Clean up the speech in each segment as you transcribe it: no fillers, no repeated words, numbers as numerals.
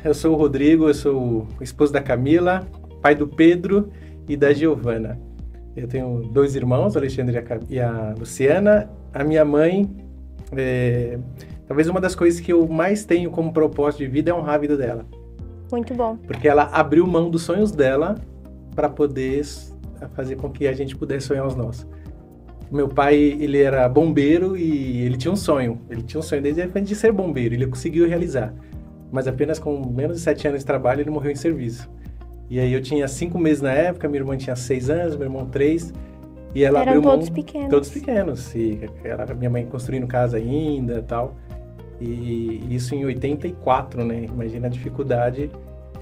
eu sou o Rodrigo, eu sou o esposo da Camila, pai do Pedro e da Giovana. Eu tenho 2 irmãos, o Alexandre e a Luciana. A minha mãe, talvez uma das coisas que eu mais tenho como propósito de vida é honrar a vida dela. Muito bom. Porque ela abriu mão dos sonhos dela para poder fazer com que a gente pudesse sonhar os nossos. Meu pai, ele era bombeiro e ele tinha um sonho. Ele tinha um sonho desde a infância de ser bombeiro. Ele conseguiu realizar. Mas apenas com menos de 7 anos de trabalho, ele morreu em serviço. E aí eu tinha 5 meses na época, minha irmã tinha 6 anos, meu irmão 3. E ela Eram abriu todos mão, pequenos. Todos pequenos. E minha mãe construindo casa ainda e tal. E isso em 84, né? Imagina a dificuldade.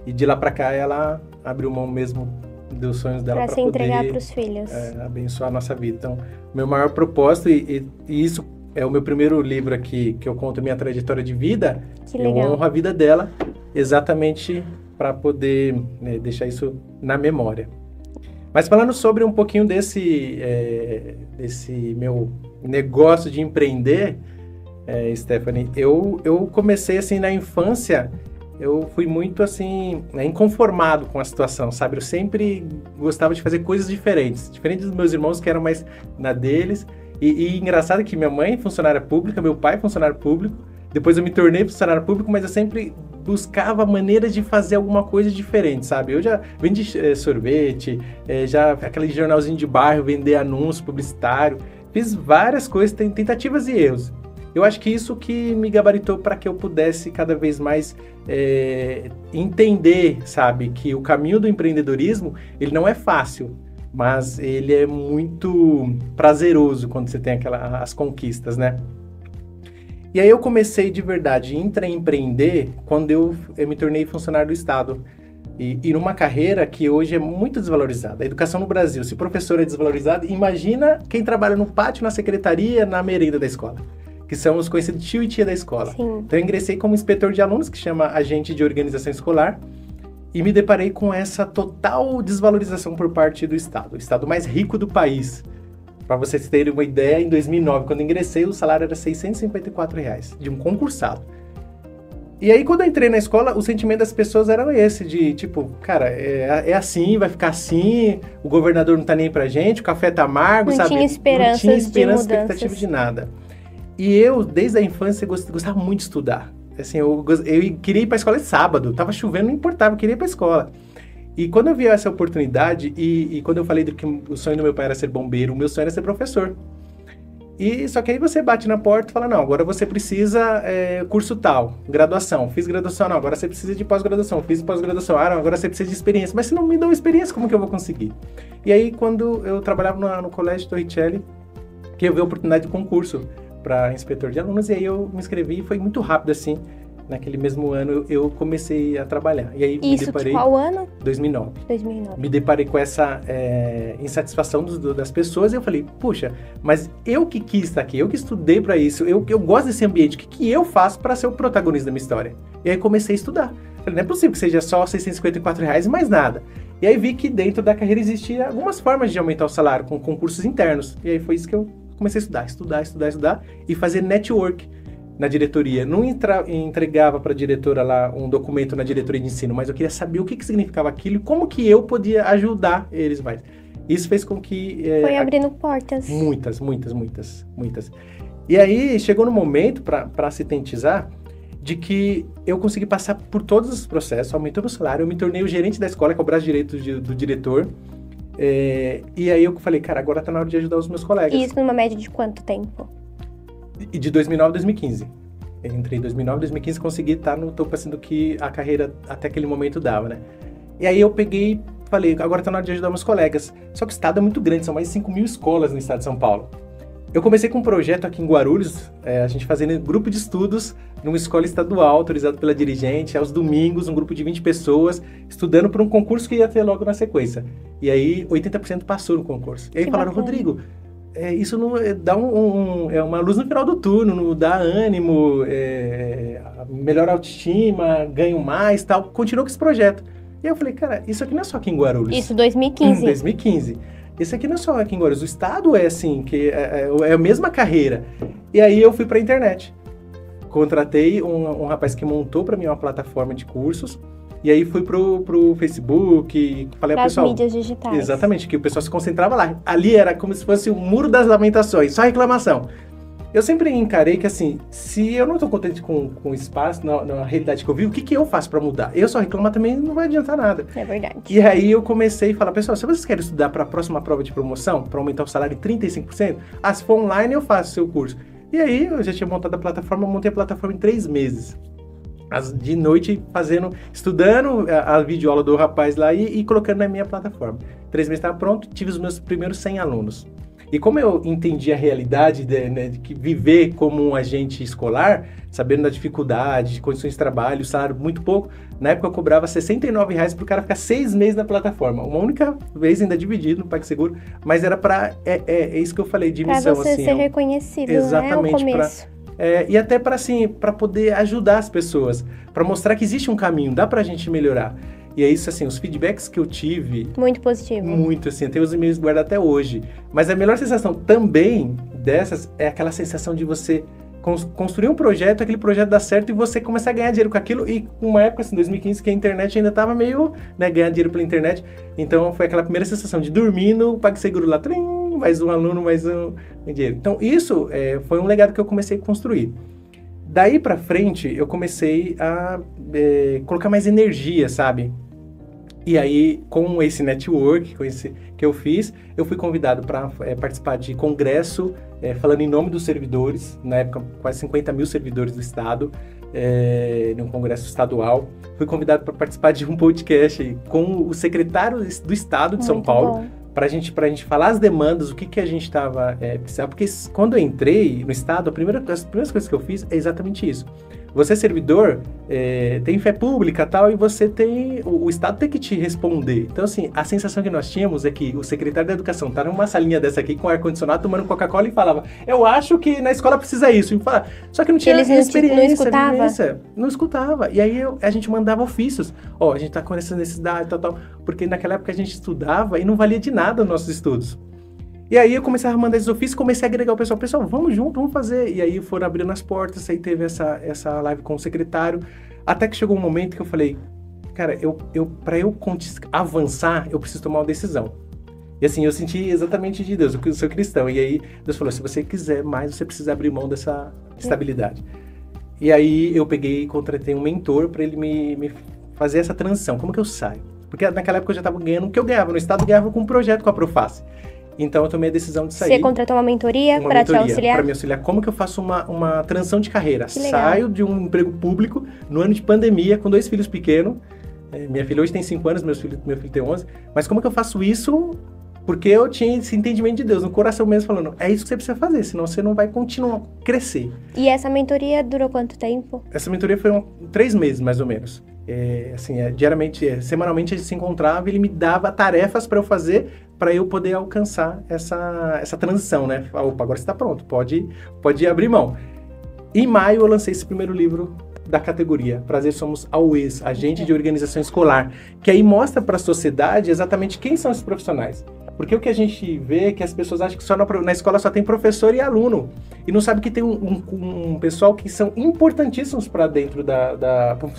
E de lá pra cá ela abriu mão mesmo dos sonhos dela para se poder entregar para os filhos. Abençoar a nossa vida. Então, meu maior propósito, e isso é o meu primeiro livro aqui, que eu conto minha trajetória de vida. Que legal. Eu honro a vida dela exatamente para poder, né, deixar isso na memória. Mas falando sobre um pouquinho desse meu negócio de empreender, Stephanie, eu comecei assim na infância. Eu fui muito, assim, inconformado com a situação, sabe? Eu sempre gostava de fazer coisas diferentes dos meus irmãos, que eram mais na deles. E engraçado que minha mãe é funcionária pública, meu pai é funcionário público. Depois eu me tornei funcionário público, mas eu sempre buscava maneiras de fazer alguma coisa diferente, sabe? Eu já vendi sorvete, já aquele jornalzinho de bairro, vender anúncio publicitário. Fiz várias coisas, tentativas e erros. Eu acho que isso que me gabaritou para que eu pudesse cada vez mais entender, sabe, que o caminho do empreendedorismo, ele não é fácil, mas ele é muito prazeroso quando você tem as conquistas, né? E aí eu comecei de verdade a empreender quando eu me tornei funcionário do Estado. E numa carreira que hoje é muito desvalorizada. A educação no Brasil, se professor é desvalorizado, imagina quem trabalha no pátio, na secretaria, na merenda da escola. Que são os conhecidos tio e tia da escola. Sim. Então eu ingressei como inspetor de alunos, que chama agente de organização escolar, e me deparei com essa total desvalorização por parte do Estado. O Estado mais rico do país. Para vocês terem uma ideia, em 2009, quando ingressei, o salário era R$654, de um concursado. E aí, quando eu entrei na escola, o sentimento das pessoas era esse, de tipo, cara, é assim, vai ficar assim, o governador não tá nem pra gente, o café tá amargo, não sabe? Tinha esperança, não tinha esperança, de mudanças. expectativa de nada. E eu, desde a infância, gostava muito de estudar. Assim, eu queria ir para a escola de sábado. Tava chovendo, não importava, eu queria ir para a escola. E quando eu vi essa oportunidade, e quando eu falei que o sonho do meu pai era ser bombeiro, o meu sonho era ser professor. E só que aí você bate na porta e fala, não, agora você precisa curso tal, graduação. Fiz graduação, não, agora você precisa de pós-graduação. Fiz pós-graduação, não, agora você precisa de experiência. Mas se não me dão experiência, como que eu vou conseguir? E aí, quando eu trabalhava no Colégio Torricelli, que eu vi a oportunidade de concurso para inspetor de alunos, e aí eu me inscrevi e foi muito rápido assim. Naquele mesmo ano eu comecei a trabalhar. E aí me deparei... qual ano? 2009. 2009. Me deparei com essa insatisfação das pessoas e eu falei, puxa, mas eu que quis estar aqui, eu que estudei para isso, eu gosto desse ambiente, o que eu faço para ser o protagonista da minha história? E aí comecei a estudar. Falei, não é possível que seja só R$654 e mais nada. E aí vi que dentro da carreira existia algumas formas de aumentar o salário com concursos internos. E aí foi isso que eu comecei a estudar e fazer network na diretoria. Não entregava para a diretora lá um documento na diretoria de ensino, mas eu queria saber o que significava aquilo e como que eu podia ajudar eles mais. Isso fez com que... foi abrindo portas. Muitas. E aí chegou no momento, para sintetizar, de que eu consegui passar por todos os processos, aumentou meu salário, eu me tornei o gerente da escola, que é o braço direito do diretor. E aí eu falei, cara, agora tá na hora de ajudar os meus colegas. E isso numa média de quanto tempo? De 2009 a 2015. Entre 2009 e 2015 consegui estar no topo assim do que a carreira até aquele momento dava, né? E aí eu peguei e falei, agora tá na hora de ajudar meus colegas. Só que o estado é muito grande, são mais de 5.000 escolas no estado de São Paulo. Eu comecei com um projeto aqui em Guarulhos, a gente fazendo grupo de estudos numa escola estadual, autorizado pela dirigente, aos domingos, um grupo de 20 pessoas, estudando para um concurso que ia ter logo na sequência. E aí, 80% passou no concurso. E aí falaram, Rodrigo, isso não dá uma luz no final do túnel, não dá ânimo, melhora a autoestima, ganho mais, tal. Continuou com esse projeto. E aí eu falei, cara, isso aqui não é só aqui em Guarulhos. Isso, 2015. 2015. Esse aqui não é só aqui em Guarulhos, o estado é assim, que é a mesma carreira. E aí eu fui pra internet. contratei um rapaz que montou para mim uma plataforma de cursos. E aí fui pro Facebook e falei ao pessoal... As mídias digitais. Exatamente, que o pessoal se concentrava lá. Ali era como se fosse o muro das lamentações, só reclamação. Eu sempre encarei que, assim, se eu não estou contente com o espaço, na realidade que eu vivo, o que eu faço para mudar? Eu só reclamar também não vai adiantar nada. É verdade. E aí eu comecei a falar, pessoal, se vocês querem estudar para a próxima prova de promoção, para aumentar o salário em 35%, se for online eu faço o seu curso. E aí eu já tinha montado a plataforma, montei a plataforma em 3 meses. De noite estudando a videoaula do rapaz lá e colocando na minha plataforma. 3 meses estava pronto, tive os meus primeiros 100 alunos. E como eu entendi a realidade de que viver como um agente escolar, sabendo da dificuldade, de condições de trabalho, salário muito pouco, na época eu cobrava R$69 para o cara ficar 6 meses na plataforma. Uma única vez ainda dividido no PagSeguro, mas era para... É isso que eu falei de missão. Para você ser reconhecido, exatamente, né? O começo. E até para poder ajudar as pessoas, para mostrar que existe um caminho, dá pra gente melhorar. E é isso, assim, os feedbacks que eu tive... Muito positivo. Muito, assim, eu tenho os e-mails guardados até hoje. Mas a melhor sensação também dessas é aquela sensação de você construir um projeto, aquele projeto dá certo e você começar a ganhar dinheiro com aquilo. E uma época, assim, 2015, que a internet ainda tava meio, né, ganhando dinheiro pela internet. Então, foi aquela primeira sensação de dormir no PagSeguro lá, mais um aluno, mais um dinheiro. Então, isso foi um legado que eu comecei a construir. Daí pra frente, eu comecei a colocar mais energia, sabe? E aí, com esse network, que eu fiz, eu fui convidado para participar de congresso, falando em nome dos servidores, na época quase 50 mil servidores do Estado, num congresso estadual. Fui convidado para participar de um podcast com o secretário do Estado de São Paulo, para a gente falar as demandas, o que a gente estava precisando. Porque quando eu entrei no Estado, as primeiras coisas que eu fiz é exatamente isso. Você, servidor, tem fé pública e tal, e você tem... O Estado tem que te responder. Então, assim, a sensação que nós tínhamos é que o secretário da Educação tá numa salinha dessa aqui com ar-condicionado, tomando Coca-Cola e falava, eu acho que na escola precisa isso. E falava, só que não tinha experiência, vivência. Não escutava. E aí a gente mandava ofícios. A gente tá com essa necessidade, tal. Porque naquela época a gente estudava e não valia de nada os nossos estudos. E aí eu comecei a mandar esses ofícios, comecei a agregar o pessoal, vamos junto, vamos fazer. E aí foram abrindo as portas, aí teve essa live com o secretário, até que chegou um momento que eu falei, cara, para eu avançar, eu preciso tomar uma decisão. E assim, eu senti exatamente de Deus, eu sou cristão. E aí Deus falou, se você quiser mais, você precisa abrir mão dessa estabilidade. E aí eu peguei e contratei um mentor para ele me fazer essa transição. Como que eu saio? Porque naquela época eu já estava ganhando o que eu ganhava no Estado, eu ganhava com um projeto com a Proface. Então eu tomei a decisão de sair. Você contratou uma mentoria para te auxiliar? Para me auxiliar. Como que eu faço uma transição de carreira? Saio de um emprego público no ano de pandemia, com 2 filhos pequenos. Minha filha hoje tem 5 anos, meu filho tem 11. Mas como que eu faço isso? Porque eu tinha esse entendimento de Deus no coração mesmo, falando, é isso que você precisa fazer, senão você não vai continuar a crescer. E essa mentoria durou quanto tempo? Essa mentoria foi 3 meses, mais ou menos. Diariamente, semanalmente a gente se encontrava e ele me dava tarefas para eu fazer, para eu poder alcançar essa transição, né? Opa, agora você está pronto, pode abrir mão. Em maio eu lancei esse primeiro livro da categoria, Prazer Somos AUES, Agente de Organização Escolar, que aí mostra para a sociedade exatamente quem são esses profissionais. Porque o que a gente vê é que as pessoas acham que só na escola só tem professor e aluno. E não sabe que tem um pessoal que são importantíssimos para dentro do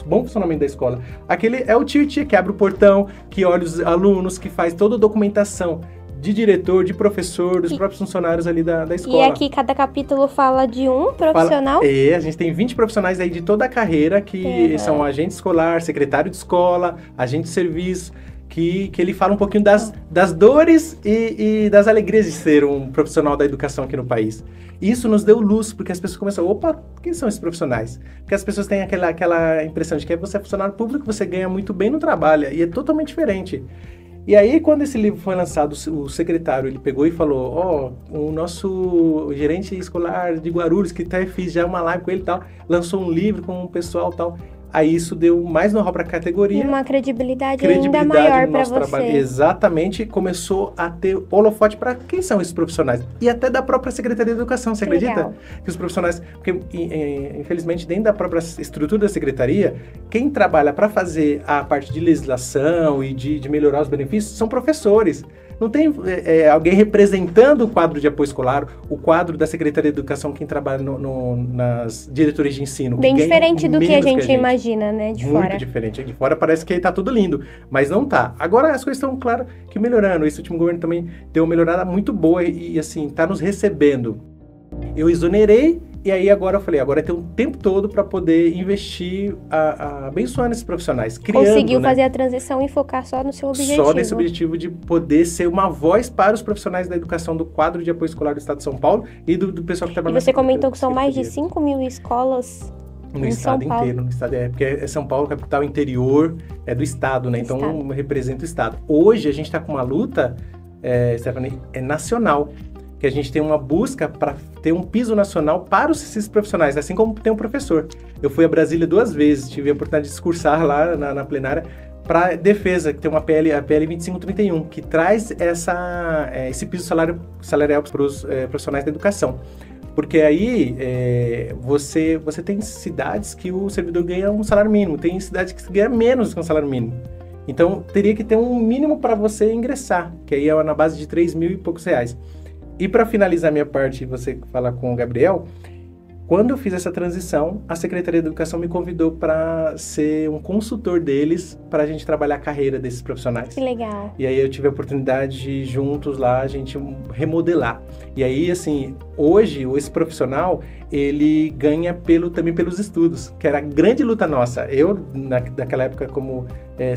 bom funcionamento da escola. Aquele é o tio que abre o portão, que olha os alunos, que faz toda a documentação de diretor, de professor, dos próprios funcionários ali da escola. E aqui cada capítulo fala de um profissional? A gente tem 20 profissionais aí de toda a carreira, que são agente escolar, secretário de escola, agente de serviço, que ele fala um pouquinho das dores e das alegrias de ser um profissional da educação aqui no país. E isso nos deu luz, porque as pessoas começam, opa, quem são esses profissionais? Porque as pessoas têm aquela impressão de que você é funcionário público, você ganha muito bem no trabalho, e é totalmente diferente. E aí, quando esse livro foi lançado, o secretário, ele pegou e falou, o nosso gerente escolar de Guarulhos, que até fiz já uma live com ele e tal, lançou um livro com o pessoal e tal. Aí isso deu mais know-how para a categoria. E uma credibilidade ainda maior para você. Trabalho. Exatamente, começou a ter holofote para quem são esses profissionais. E até da própria Secretaria de Educação, você acredita? Legal. Que os profissionais, porque infelizmente dentro da própria estrutura da Secretaria, quem trabalha para fazer a parte de legislação e de melhorar os benefícios são professores. não tem alguém representando o quadro de apoio escolar, o quadro da Secretaria de Educação, quem trabalha nas diretorias de ensino. Bem diferente do que a gente imagina, né, de fora. Muito diferente. De fora parece que tá tudo lindo, mas não tá. Agora as coisas estão, claro, que melhorando. Esse último governo também deu uma melhorada muito boa e assim, tá nos recebendo. Eu exonerei e aí agora eu falei, agora tem um tempo todo para poder investir, abençoando esses profissionais. Conseguiu fazer a transição e focar só no seu objetivo. Só nesse objetivo de poder ser uma voz para os profissionais da educação do quadro de apoio escolar do Estado de São Paulo e do pessoal que trabalha na Secretaria. E você comentou que são mais de 5.000 escolas no estado inteiro. No estado, porque é São Paulo, capital interior, é do estado, né? Então representa o estado. Hoje a gente está com uma luta, Stephanie, nacional. Que a gente tem uma busca para ter um piso nacional para esses profissionais, assim como tem um professor. Eu fui a Brasília 2 vezes, tive a oportunidade de discursar lá na plenária para defesa, que tem uma PL, a PL 2531, que traz esse piso salarial para os profissionais da educação. Porque aí você tem cidades que o servidor ganha um salário mínimo, tem cidades que ganha menos que um salário mínimo. Então, teria que ter um mínimo para você ingressar, que aí é na base de 3 mil e poucos reais. E para finalizar minha parte e você falar com o Gabriel, quando eu fiz essa transição, a Secretaria de Educação me convidou para ser um consultor deles para a gente trabalhar a carreira desses profissionais. Que legal. E aí eu tive a oportunidade de juntos lá a gente remodelar. E aí, assim, hoje esse profissional, ele ganha também pelos estudos, que era a grande luta nossa. Eu, naquela época como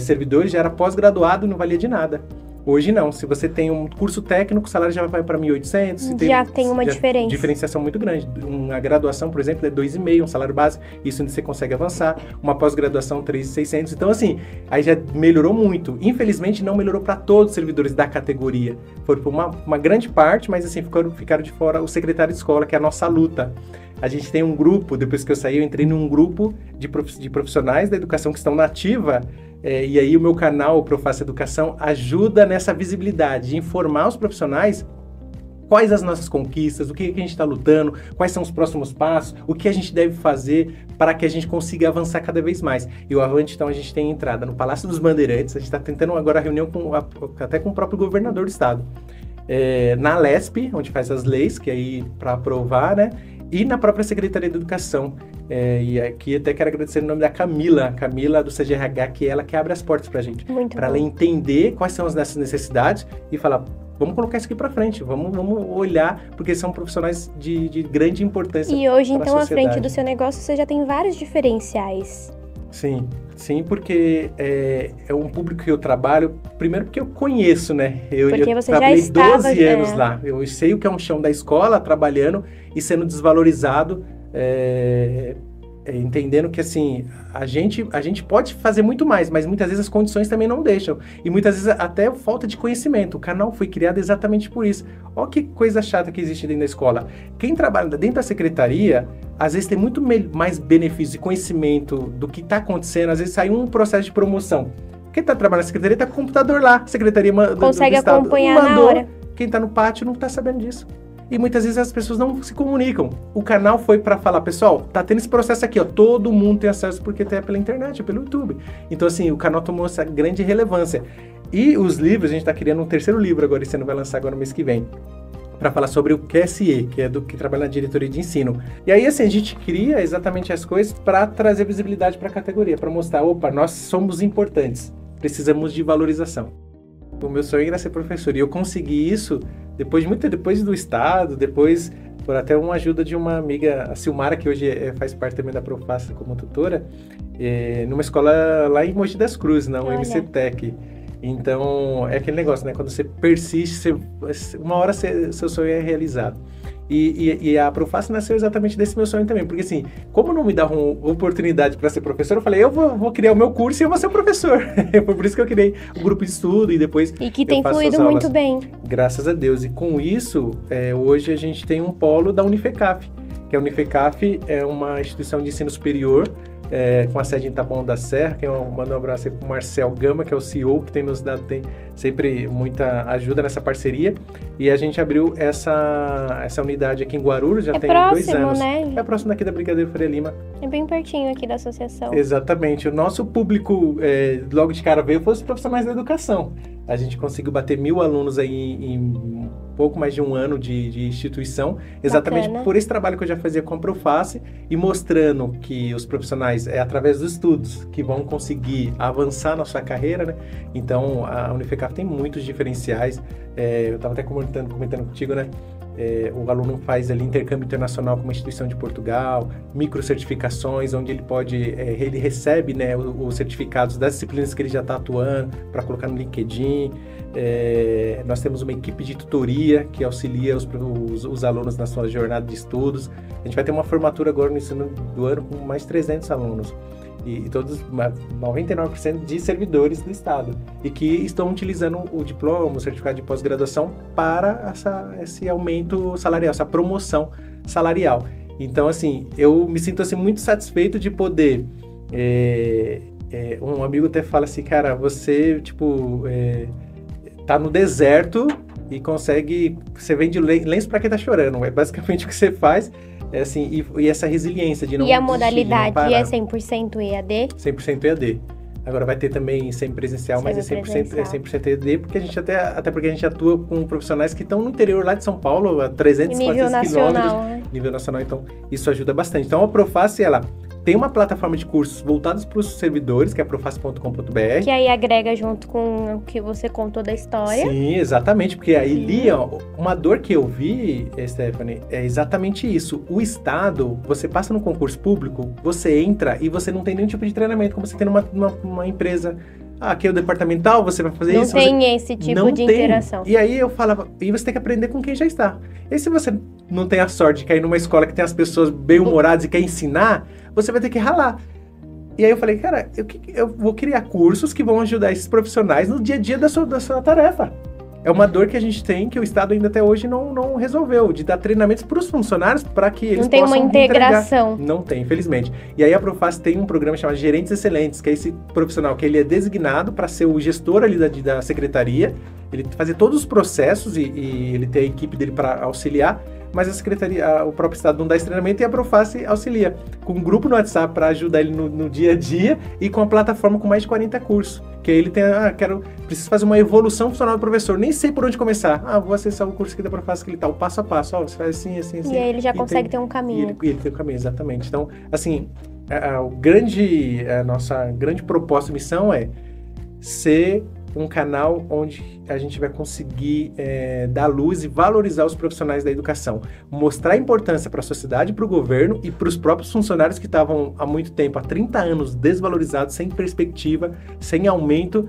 servidor, já era pós-graduado e não valia de nada. Hoje não, se você tem um curso técnico, o salário já vai para 1.800. Já tem uma diferença. Diferenciação muito grande. Uma graduação, por exemplo, é 2,5, um salário base, isso ainda você consegue avançar. Uma pós-graduação, 3.600. Então, assim, aí já melhorou muito. Infelizmente, não melhorou para todos os servidores da categoria. Foi por uma grande parte, mas assim, ficaram de fora o secretário de escola, que é a nossa luta. A gente tem um grupo, depois que eu saí, eu entrei num grupo de profissionais da educação que estão na ativa. E aí o meu canal, o Proface Educação, ajuda nessa visibilidade de informar os profissionais quais as nossas conquistas, o que a gente está lutando, quais são os próximos passos, o que a gente deve fazer para que a gente consiga avançar cada vez mais. E o Avante, então, a gente tem entrada no Palácio dos Bandeirantes, a gente está tentando agora a reunião até com o próprio governador do estado. Na Lesp, onde faz as leis, que é aí para aprovar, né? E na própria Secretaria de Educação. E aqui até quero agradecer o nome da Camila do CGRH, que é ela que abre as portas pra gente. Para ela entender quais são as nossas necessidades e falar, vamos colocar isso aqui para frente, vamos olhar, porque são profissionais de grande importância. E hoje, então, à frente do seu negócio, você já tem vários diferenciais. Sim, porque é um público que eu trabalho, primeiro porque eu conheço, né? Porque você trabalhei já estava 12 anos lá, eu sei o que é um chão da escola, trabalhando e sendo desvalorizado, entendendo que, assim, a gente pode fazer muito mais, mas muitas vezes as condições também não deixam. E muitas vezes até falta de conhecimento. O canal foi criado exatamente por isso. Olha que coisa chata que existe dentro da escola. Quem trabalha dentro da secretaria, às vezes tem muito mais benefício e conhecimento do que está acontecendo. Às vezes sai um processo de promoção. Quem está trabalhando na secretaria está com o computador lá. A secretaria consegue do Estado acompanhar mandou. Na hora. Quem está no pátio não está sabendo disso. E muitas vezes as pessoas não se comunicam. O canal foi para falar, pessoal, tá tendo esse processo aqui, ó, todo mundo tem acesso porque é pela internet, é pelo YouTube. Então, assim, o canal tomou essa grande relevância. E os livros, a gente tá criando um 3º livro agora, esse ano vai lançar agora no mês que vem, para falar sobre o QSE, que é do que trabalha na diretoria de ensino. E aí, assim, a gente cria exatamente as coisas para trazer visibilidade para a categoria, para mostrar, opa, nós somos importantes, precisamos de valorização. O meu sonho era ser professor, e eu consegui isso depois do Estado, depois por até uma ajuda de uma amiga, a Silmara, que hoje faz parte também da Proface como tutora, numa escola lá em Mogi das Cruzes, na UMCTEC. Então, é aquele negócio, né? Quando você persiste, uma hora seu sonho é realizado. E a Proface nasceu exatamente desse meu sonho também, porque assim, como não me davam oportunidade para ser professor, eu falei, eu vou criar o meu curso e eu vou ser professor. Foi por isso que eu criei o grupo de estudo e depois E que tem fluído muito bem. Graças a Deus. E com isso, hoje a gente tem um polo da Unifecaf, que a Unifecaf é uma instituição de ensino superior com a sede em Taboão da Serra, que eu mando um abraço aí para o Marcel Gama, que é o CEO, que tem nos dado sempre muita ajuda nessa parceria. E a gente abriu essa unidade aqui em Guarulhos, já tem próximo, 2 anos. Né? É próximo daqui da Brigadeiro Faria Lima. É bem pertinho aqui da associação. Exatamente. O nosso público, logo de cara veio, foi os profissionais da educação. A gente conseguiu bater 1.000 alunos aí em pouco mais de um ano de instituição, exatamente por esse trabalho que eu já fazia com a Proface e mostrando que os profissionais, através dos estudos, que vão conseguir avançar na sua carreira, né? Então, a Unifecaf tem muitos diferenciais. Eu estava até comentando contigo, né? O aluno faz ali intercâmbio internacional com uma instituição de Portugal, microcertificações, onde ele recebe, né, os certificados das disciplinas que ele já está atuando, para colocar no LinkedIn. Nós temos uma equipe de tutoria que auxilia os alunos na sua jornada de estudos. A gente vai ter uma formatura agora no ensino do ano com mais 300 alunos. E todos, 99% de servidores do Estado, e que estão utilizando o diploma, o certificado de pós-graduação para esse aumento salarial, essa promoção salarial. Então, assim, eu me sinto assim, muito satisfeito de poder... um amigo até fala assim, cara, você, tá no deserto e consegue... Você vende lenço para quem tá chorando. É basicamente o que você faz. Assim, e essa resiliência de não desistir. E a desistir, modalidade é 100% EAD? 100% EAD. Agora vai ter também semi-presencial, mas é 100% EAD, porque a gente até porque a gente atua com profissionais que estão no interior lá de São Paulo, a 300, 400 quilômetros, né? Nível nacional, então isso ajuda bastante. Então a Proface, ela tem uma plataforma de cursos voltados para os servidores, que é proface.com.br. Que aí agrega junto com o que você contou da história. Sim, exatamente, porque aí ali, ó, uma dor que eu vi, Stephanie, é exatamente isso. O Estado, você passa no concurso público, você entra e você não tem nenhum tipo de treinamento, como você tem numa empresa. Aqui é o departamental, você vai fazer isso. Não tem esse tipo de interação. E aí eu falava, e você tem que aprender com quem já está. E se você não tem a sorte de cair numa escola que tem as pessoas bem-humoradas e quer ensinar, você vai ter que ralar. E aí eu falei, cara, eu vou criar cursos que vão ajudar esses profissionais no dia a dia da sua tarefa. É uma dor que a gente tem, que o Estado ainda até hoje não resolveu, de dar treinamentos para os funcionários para que eles possam entregar. Não tem uma integração. Não tem, infelizmente. E aí a Proface tem um programa chamado Gerentes Excelentes, que é esse profissional que ele é designado para ser o gestor ali da secretaria, ele fazer todos os processos e ele tem a equipe dele para auxiliar, mas a secretaria, o próprio Estado não dá esse treinamento e a Proface auxilia, com um grupo no WhatsApp para ajudar ele no dia a dia e com a plataforma com mais de 40 cursos. Que aí ele tem, preciso fazer uma evolução funcional do professor, nem sei por onde começar. Vou acessar o curso aqui da Proface, que ele tá o passo a passo, você faz assim. E aí ele já consegue ter um caminho. E ele tem um caminho, exatamente. Então, assim, a nossa grande proposta e missão é ser um canal onde a gente vai conseguir dar luz e valorizar os profissionais da educação, mostrar a importância para a sociedade, para o governo e para os próprios funcionários que estavam há muito tempo, há 30 anos, desvalorizados, sem perspectiva, sem aumento,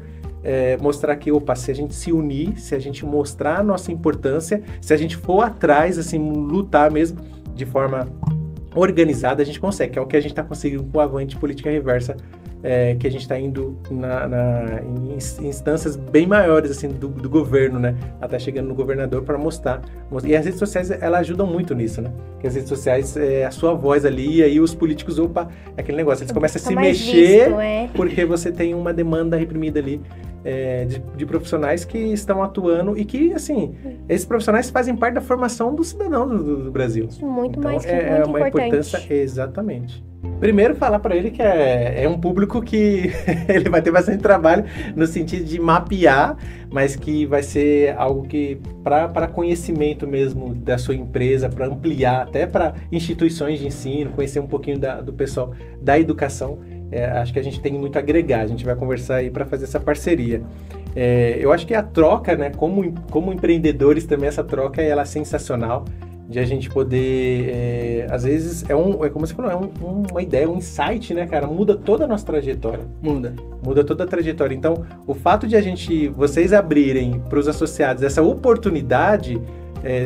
mostrar que, se a gente se unir, se a gente mostrar a nossa importância, se a gente for atrás, assim, lutar mesmo de forma organizada, a gente consegue, que é o que a gente está conseguindo com o Avante Política Reversa, que a gente está indo em instâncias bem maiores assim, do governo, né? Até chegando no governador para mostrar. E as redes sociais, elas ajudam muito nisso, né? Porque as redes sociais, a sua voz ali, e aí os políticos, é aquele negócio, eles começam a se mexer porque você tem uma demanda reprimida ali de profissionais que estão atuando e que, assim, esses profissionais fazem parte da formação do cidadão do Brasil. Muito então, mais que muito uma importância, exatamente. Primeiro, falar para ele que é um público que ele vai ter bastante trabalho no sentido de mapear, mas que vai ser algo que, para conhecimento mesmo da sua empresa, para ampliar até para instituições de ensino, conhecer um pouquinho do pessoal da educação, acho que a gente tem muito a agregar. A gente vai conversar aí para fazer essa parceria. Eu acho que a troca, né, como empreendedores também, essa troca ela é sensacional. De a gente poder, às vezes, como você falou, uma ideia, um insight, né, cara? Muda toda a nossa trajetória. Muda toda a trajetória. Então, o fato de vocês abrirem para os associados essa oportunidade,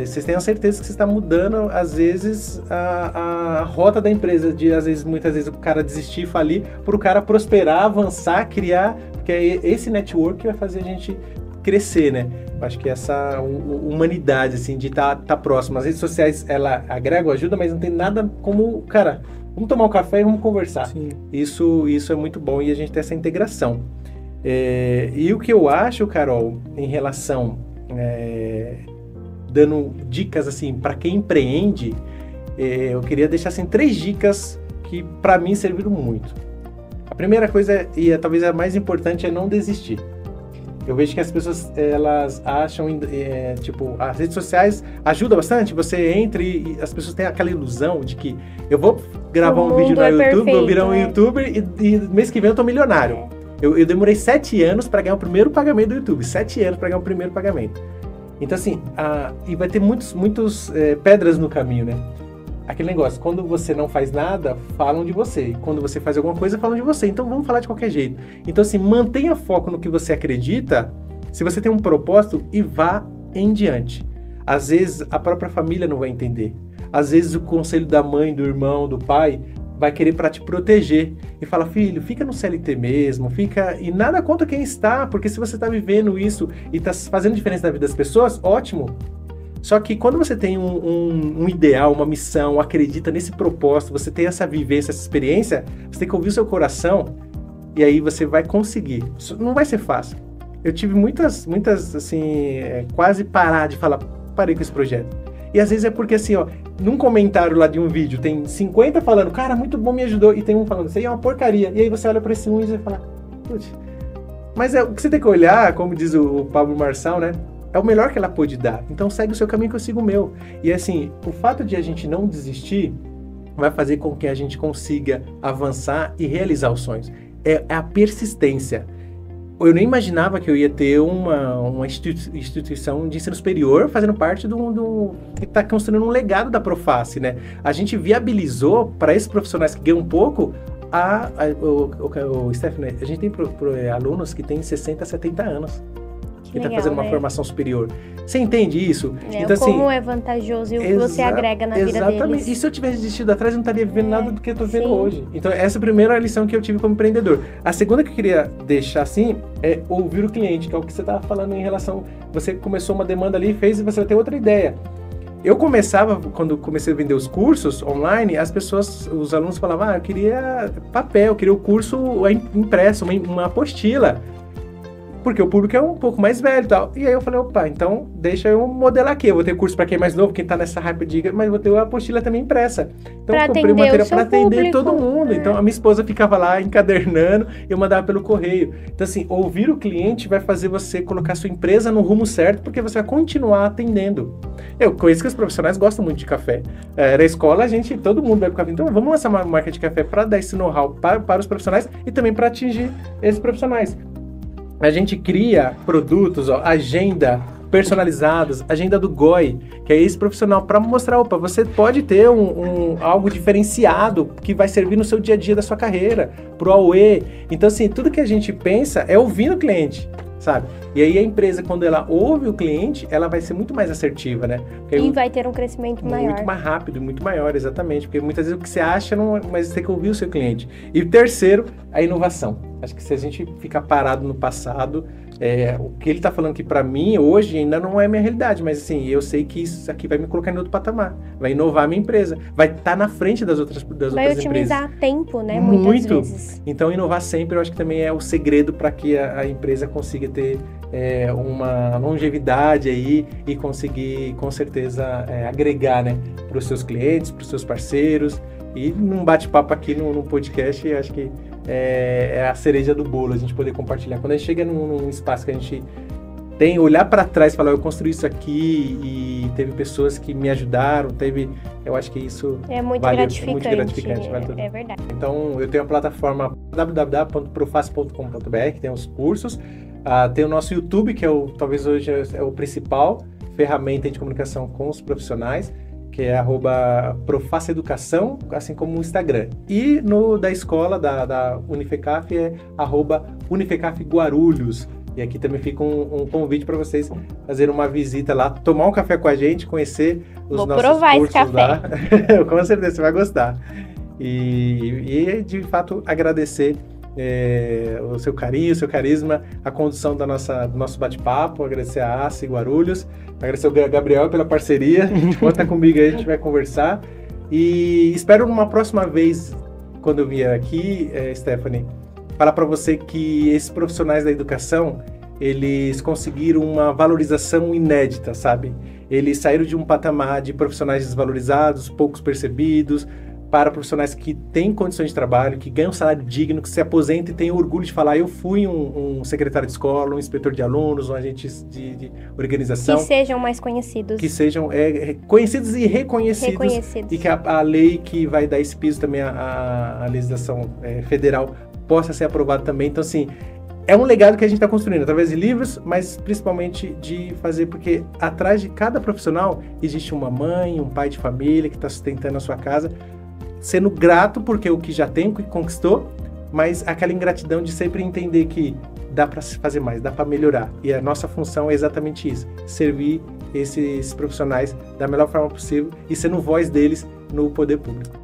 vocês tenham certeza que você está mudando, às vezes, a rota da empresa, muitas vezes o cara desistir e falir, para o cara prosperar, avançar, criar, porque é esse network que vai fazer a gente crescer, né? Acho que essa humanidade, assim, de estar próximo. As redes sociais, ela agrega, ajuda, mas não tem nada como, cara, Vamos tomar um café e vamos conversar. Sim. Isso é muito bom e a gente tem essa integração. E o que eu acho, Carol, em relação, dando dicas assim para quem empreende, eu queria deixar assim 3 dicas que para mim serviram muito. A primeira coisa, e talvez a mais importante, é não desistir. Eu vejo que as pessoas, elas acham, tipo, as redes sociais ajudam bastante, você entra e as pessoas têm aquela ilusão de que eu vou gravar um vídeo no YouTube, vou virar um youtuber e mês que vem eu tô milionário. Eu demorei 7 anos para ganhar o primeiro pagamento do YouTube, 7 anos para ganhar o primeiro pagamento. Então assim, e vai ter muitos pedras no caminho, né? Aquele negócio, quando você não faz nada, falam de você. Quando você faz alguma coisa, falam de você. Então vamos falar de qualquer jeito. Então assim, mantenha foco no que você acredita, se você tem um propósito, e vá em diante. Às vezes a própria família não vai entender. Às vezes o conselho da mãe, do irmão, do pai vai querer para te proteger e fala, filho, fica no CLT mesmo, fica, e nada contra quem está, porque se você está vivendo isso e está fazendo diferença na vida das pessoas, ótimo. Só que quando você tem um ideal, uma missão, acredita nesse propósito, você tem essa vivência, essa experiência, você tem que ouvir o seu coração e aí você vai conseguir. Isso não vai ser fácil. Eu tive muitas assim, quase parar de falar, parei com esse projeto. E às vezes é porque assim, ó, num comentário lá de um vídeo, tem 50 falando, cara, muito bom, me ajudou, e tem um falando, isso aí é uma porcaria. E aí você olha pra esse um e você fala, putz. Mas o que você tem que olhar, como diz o Pablo Marçal, né? É o melhor que ela pôde dar. Então segue o seu caminho que eu sigo o meu. E assim, o fato de a gente não desistir vai fazer com que a gente consiga avançar e realizar os sonhos. É a persistência. Eu nem imaginava que eu ia ter uma instituição de ensino superior fazendo parte que está construindo um legado da Proface, né? A gente viabilizou para esses profissionais que ganham pouco o Stephanie, a gente tem alunos que têm 60, 70 anos. Que está fazendo uma formação superior. Você entende isso? Então, como é vantajoso e o que você agrega na vida deles. Exatamente. E se eu tivesse desistido atrás, eu não estaria vivendo nada do que eu estou vivendo hoje. Então, essa é a primeira lição que eu tive como empreendedor. A segunda que eu queria deixar assim é ouvir o cliente, que é o que você estava falando em relação... Você começou uma demanda ali, fez e você vai ter outra ideia. Eu quando comecei a vender os cursos online, os alunos falavam, eu queria papel, eu queria o curso impresso, uma apostila. Porque o público é um pouco mais velho e tal. E aí eu falei, opa, então deixa eu modelar aqui. Eu vou ter curso para quem é mais novo, quem tá nessa hype de... Mas vou ter a apostila também impressa. Então eu comprei material para atender todo mundo. Então a minha esposa ficava lá encadernando e eu mandava pelo correio. Então assim, ouvir o cliente vai fazer você colocar sua empresa no rumo certo, porque você vai continuar atendendo. Eu conheço que os profissionais gostam muito de café. Na escola, todo mundo vai pro café. Então vamos lançar uma marca de café para dar esse know-how para os profissionais e também para atingir esses profissionais. A gente cria produtos, agenda personalizadas, agenda do GOI, que é esse profissional, para mostrar, opa, você pode ter algo diferenciado que vai servir no seu dia a dia da sua carreira, pro AUE. Então, assim, tudo que a gente pensa é ouvir o cliente, sabe? E aí a empresa, quando ela ouve o cliente, ela vai ser muito mais assertiva, né? E vai ter um crescimento maior. Muito mais rápido, muito maior, exatamente. Porque muitas vezes o que você acha, mas você tem que ouvir o seu cliente. E terceiro, a inovação. Acho que se a gente ficar parado no passado, o que ele está falando aqui para mim hoje ainda não é minha realidade, mas assim, eu sei que isso aqui vai me colocar em outro patamar, vai inovar a minha empresa, vai estar na frente das outras empresas. Vai otimizar tempo, né? Muitas vezes. Então, inovar sempre, eu acho que também é o segredo para que a empresa consiga ter uma longevidade aí e conseguir, com certeza, agregar, né, para os seus clientes, para os seus parceiros. E num bate-papo aqui no podcast, acho que é a cereja do bolo, a gente poder compartilhar. Quando a gente chega num espaço que a gente tem, olhar para trás e falar, eu construí isso aqui e teve pessoas que me ajudaram, eu acho que isso é muito gratificante. É verdade. Então, eu tenho a plataforma www.proface.com.br, que tem os cursos, tem o nosso YouTube, que talvez hoje é o principal ferramenta de comunicação com os profissionais, que é @profaceeducação, assim como o Instagram. E da escola, da Unifecaf, é @unifecafguarulhos. E aqui também fica um convite para vocês fazerem uma visita lá, tomar um café com a gente, conhecer os nossos provar cursos esse café. lá. Com certeza, você vai gostar. E de fato, agradecer o seu carinho, o seu carisma, a condução do nosso bate-papo, agradecer a ACE Guarulhos, agradecer o Gabriel pela parceria, conta comigo aí, a gente vai conversar. E espero numa próxima vez, quando eu vier aqui, Stephanie, falar para você que esses profissionais da educação, eles conseguiram uma valorização inédita, sabe? Eles saíram de um patamar de profissionais desvalorizados, poucos percebidos, para profissionais que têm condições de trabalho, que ganham um salário digno, que se aposentam e têm orgulho de falar, eu fui um secretário de escola, um inspetor de alunos, um agente de organização. Que sejam mais conhecidos. Que sejam conhecidos e reconhecidos. E que a lei que vai dar esse piso também, a legislação federal, possa ser aprovada também. Então, assim, é um legado que a gente está construindo através de livros, mas principalmente de fazer, porque atrás de cada profissional existe uma mãe, um pai de família que está sustentando a sua casa, sendo grato porque o que já tem, o que conquistou, mas aquela ingratidão de sempre entender que dá para se fazer mais, dá para melhorar. E a nossa função é exatamente isso, servir esses profissionais da melhor forma possível e sendo voz deles no poder público.